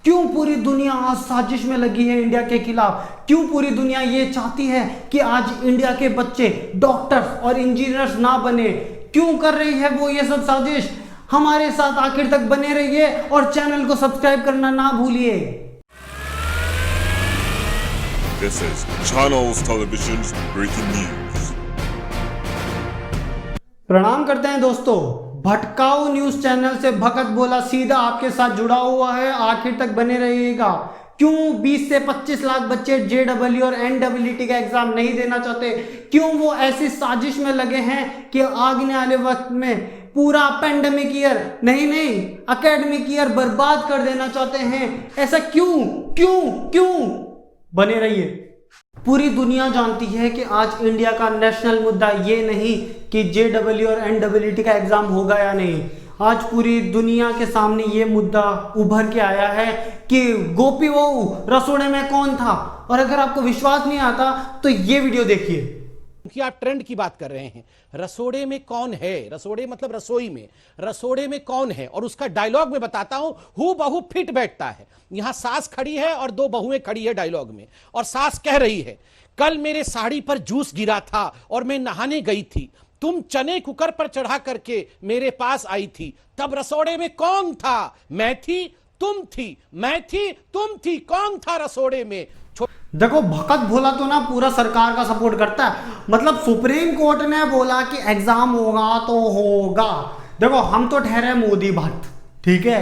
क्यों पूरी दुनिया आज साजिश में लगी है इंडिया के खिलाफ? क्यों पूरी दुनिया ये चाहती है कि आज इंडिया के बच्चे डॉक्टर्स और इंजीनियर्स ना बने? क्यों कर रही है वो ये सब साजिश? हमारे साथ आखिर तक बने रहिए और चैनल को सब्सक्राइब करना ना भूलिए। This is Channels Television's breaking news. प्रणाम करते हैं दोस्तों, भटकाऊ न्यूज चैनल से भगत बोला सीधा आपके साथ जुड़ा हुआ है, आखिर तक बने रहिएगा। क्यों 20 से 25 लाख बच्चे JEE और NEET का एग्जाम नहीं देना चाहते? क्यों वो ऐसी साजिश में लगे हैं कि आगने वाले वक्त में पूरा पेंडेमिक ईयर नहीं एकेडमिक ईयर बर्बाद कर देना चाहते हैं? ऐसा क्यों क्यों क्यों? बने रहिए। पूरी दुनिया जानती है कि आज इंडिया का नेशनल मुद्दा ये नहीं कि JEE और NEET का एग्जाम होगा या नहीं। आज पूरी दुनिया के सामने ये मुद्दा उभर के आया है कि गोपी बहू रसोड़े में कौन था। और अगर आपको विश्वास नहीं आता तो ये वीडियो देखिए। कि आप ट्रेंड की बात कर रहे हैं, रसोड़े में कौन है? रसोड़े मतलब रसोई में, रसोड़े में कौन है? और उसका डायलॉग में बताता हूं, हु बहु फिट बैठता है। यहां सास खड़ी है और दो बहुएं खड़ी है डायलॉग में, और सास कह रही है कल मेरे साड़ी पर जूस गिरा था और मैं नहाने गई थी, तुम चने कुकर पर चढ़ा करके मेरे पास आई थी, तब रसोड़े में कौन था? मैं थी, तुम थी, मैं थी, तुम थी, कौन था रसोड़े में? देखो, भगत बोला तो ना पूरा सरकार का सपोर्ट करता है। मतलब सुप्रीम कोर्ट ने बोला कि एग्जाम होगा तो होगा। देखो, हम तो ठहरे मोदी भक्त, ठीक है।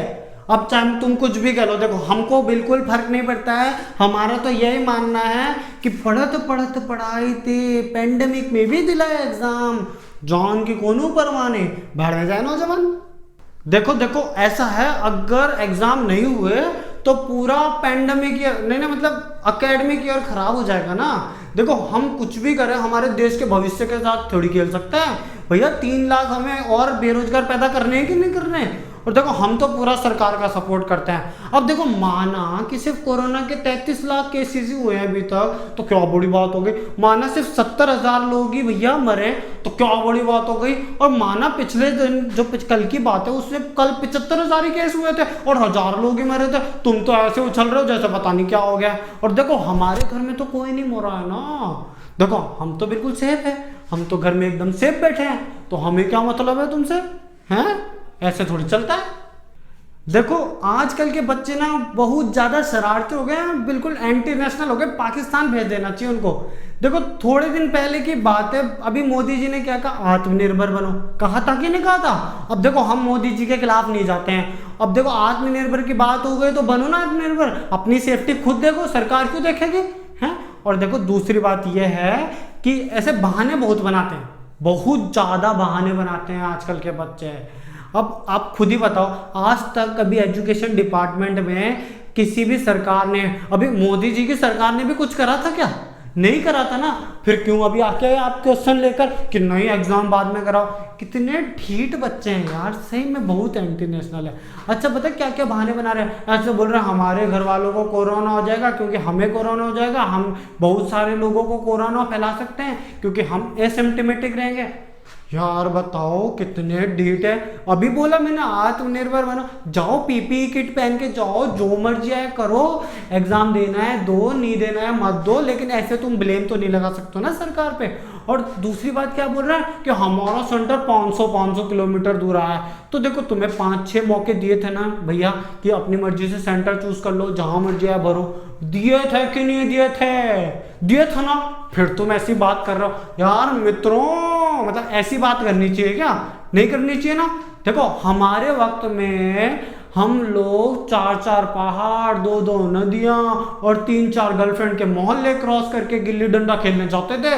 अब चाहे तुम कुछ भी कह लो, देखो हमको बिल्कुल फर्क नहीं पड़ता है। हमारा तो यही मानना है कि पढ़त पढ़त पढ़ाई थे, पेंडेमिक में भी दिलाया एग्जाम, जान की कोनो परवाह नहीं, बढ़ जाए नौजवान। देखो ऐसा है, अगर एग्जाम नहीं हुए तो पूरा पेंडेमिक ईयर नहीं मतलब एकेडमिक ईयर खराब हो जाएगा ना। देखो, हम कुछ भी करें, हमारे देश के भविष्य के साथ थोड़ी खेल सकते हैं भैया। 3 लाख हमें और बेरोजगार पैदा करने हैं कि नहीं करने हैं? और देखो, हम तो पूरा सरकार का सपोर्ट करते हैं। अब देखो, माना कि सिर्फ कोरोना के 33 लाख केसेस ही हुए हैं अभी तक, तो क्या बड़ी बात हो गई। माना सिर्फ 70,000 लोग ही भैया मरे, तो क्या बड़ी बात हो गई। और माना पिछले दिन जो कल की बात है, उससे कल 75,000 ही केस हुए थे और 1000 लोग ही मरे थे। तुम तो ऐसे उछल रहे हो जैसे पता नहीं क्या हो गया। और देखो, हमारे घर में तो कोई नहीं मरा है ना। देखो, हम तो बिल्कुल सेफ है, हम तो घर में एकदम सेफ बैठे हैं, तो हमें क्या मतलब है तुमसे? हैं? ऐसे थोड़ी चलता है। देखो, आजकल के बच्चे ना बहुत ज्यादा शरारती हो गए हैं, बिल्कुल एंटी नेशनल हो गए। पाकिस्तान भेज देना चाहिए उनको। देखो, थोड़े दिन पहले की बात है, अभी मोदी जी ने क्या कहा? आत्मनिर्भर बनो। कहा था कि नहीं कहा था? अब देखो, हम मोदी जी के खिलाफ नहीं जाते हैं। अब देखो, आत्मनिर्भर की बात हो गई तो बनो ना आत्मनिर्भर। अपनी सेफ्टी खुद देखो, सरकार क्यों देखेगी? है। और देखो, दूसरी बात यह है कि ऐसे बहाने बहुत बनाते हैं, बहुत ज्यादा बहाने बनाते हैं आजकल के बच्चे। अब आप खुद ही बताओ, आज तक कभी एजुकेशन डिपार्टमेंट में किसी भी सरकार ने, अभी मोदी जी की सरकार ने भी कुछ करा था क्या? नहीं करा था ना। फिर क्यों अभी आके आप क्वेश्चन लेकर कि नहीं एग्जाम बाद में कराओ? कितने ढीठ बच्चे हैं यार, सही में बहुत एंटी नेशनल है। अच्छा, पता क्या क्या बहाने बना रहे हैं? ऐसे बोल रहे हैं हमारे घर वालों को कोरोना हो जाएगा क्योंकि हमें कोरोना हो जाएगा, हम बहुत सारे लोगों को कोरोना फैला सकते हैं क्योंकि हम एसिम्प्टोमेटिक रहेंगे। यार बताओ, कितने ढीठ है। अभी बोला मैंने आत्मनिर्भर बनो, जाओ पीपीई किट पहन के जाओ, जो मर्जी है करो, एग्जाम देना है दो, नहीं देना है मत दो, लेकिन ऐसे तुम ब्लेम तो नहीं लगा सकते ना सरकार पे। और दूसरी बात क्या बोल रहा है कि हमारा सेंटर 500 किलोमीटर दूर आया है। तो देखो, तुम्हें 5-6 मौके दिए थे ना भैया कि अपनी मर्जी से सेंटर चूज कर लो, जहां मर्जी है भरो। दिए थे कि नहीं दिए थे? दिए था ना। फिर तुम ऐसी बात कर रहे हो यार मित्रों, मतलब ऐसी बात करनी चाहिए क्या? नहीं करनी चाहिए ना। देखो, हमारे वक्त में हम लोग 4-4 पहाड़, 2-2 नदियां और 3-4 गर्लफ्रेंड के मोहल्ले क्रॉस करके गिल्ली डंडा खेलने जाते थे,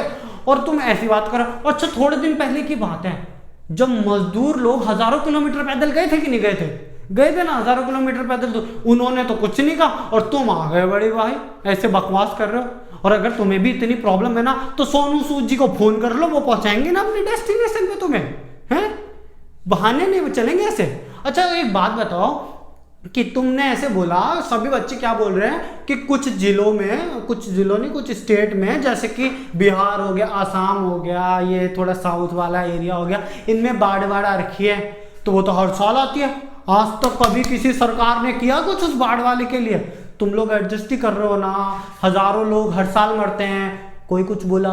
और तुम ऐसी बात करो। अच्छा, थोड़े दिन पहले की बात है, जब मजदूर लोग हजारों किलोमीटर पैदल गए थे कि नहीं गए थे? गए थे ना, हजारों किलोमीटर पैदल। तो उन्होंने तो कुछ नहीं कहा और तुम आ गए बड़े भाई ऐसे बकवास कर रहे हो। और अगर तुम्हें भी इतनी प्रॉब्लम है ना, तो सोनू सूद जी को फोन कर लो, वो पहुंचाएंगे ना अपनी डेस्टिनेशन पे तुम्हें। हैं? बहाने नहीं चलेंगे ऐसे। अच्छा, एक बात बताओ कि तुमने ऐसे बोला, सभी बच्चे क्या बोल रहे हैं कि कुछ जिलों नहीं, कुछ स्टेट में, जैसे कि बिहार हो गया, आसाम हो गया, ये थोड़ा साउथ वाला एरिया हो गया, इनमें बाढ़ आ रखी है। तो वो तो हर साल आती है। आज तक कभी किसी सरकार ने किया कुछ उस बाढ़ वाले के लिए? तुम लोग एडजस्ट ही कर रहे हो ना। हजारों लोग हर साल मरते हैं, कोई कुछ बोला?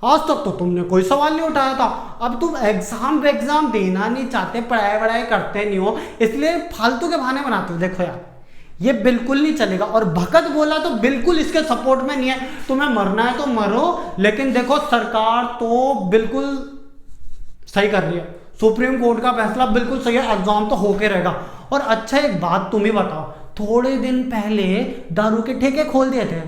आज तक तो तुमने कोई सवाल नहीं उठाया था। अब तुम एग्जाम देना नहीं चाहते, पढ़ाई वढ़ाई करते नहीं हो, इसलिए फालतू के बहाने बनाते हो। देखो यार, ये बिल्कुल नहीं चलेगा। और भगत बोला तो बिल्कुल इसके सपोर्ट में नहीं है। तुम्हें मरना है तो मरो, लेकिन देखो सरकार तो बिल्कुल सही कर रही है। सुप्रीम कोर्ट का फैसला बिल्कुल सही है, एग्जाम तो होके रहेगा। और अच्छा एक बात तुम ही बताओ, थोड़े दिन पहले दारू के ठेके खोल दिए थे,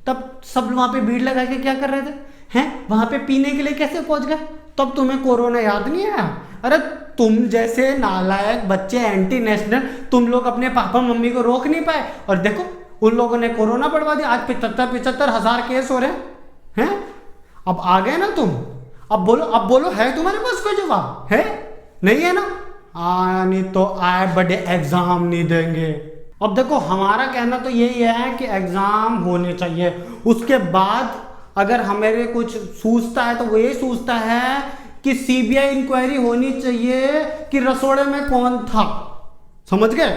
तब सब वहां पे भीड़ लगा के क्या कर रहे थे? हैं वहां पे पीने के लिए कैसे पहुंच गए? तब तुम्हें कोरोना याद नहीं आया? अरे तुम जैसे नालायक बच्चे, एंटी नेशनल, तुम लोग अपने पापा मम्मी को रोक नहीं पाए, और देखो उन लोगों ने कोरोना बढ़वा दिया। आज 75 हजार केस हो रहे हैं। अब आ गए ना तुम। अब बोलो है तुम्हारे पास कोई जवाब? है? नहीं है ना? नहीं तो आए बड़े एग्जाम नहीं देंगे। अब देखो हमारा कहना तो यही है कि एग्जाम होने चाहिए। उसके बाद अगर हमें कुछ सूझता है तो वो ये सूझता है कि सीबीआई इंक्वायरी होनी चाहिए कि रसोड़े में कौन था। समझ गए?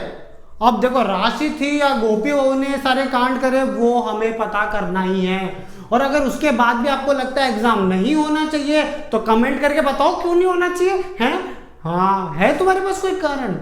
अब देखो राशि थी या गोपी बहू ने सारे कांड करे, वो हमें पता करना ही है। और अगर उसके बाद भी आपको लगता है एग्जाम नहीं होना चाहिए तो कमेंट करके बताओ क्यों नहीं होना चाहिए। है? हाँ, है तुम्हारे पास कोई कारण?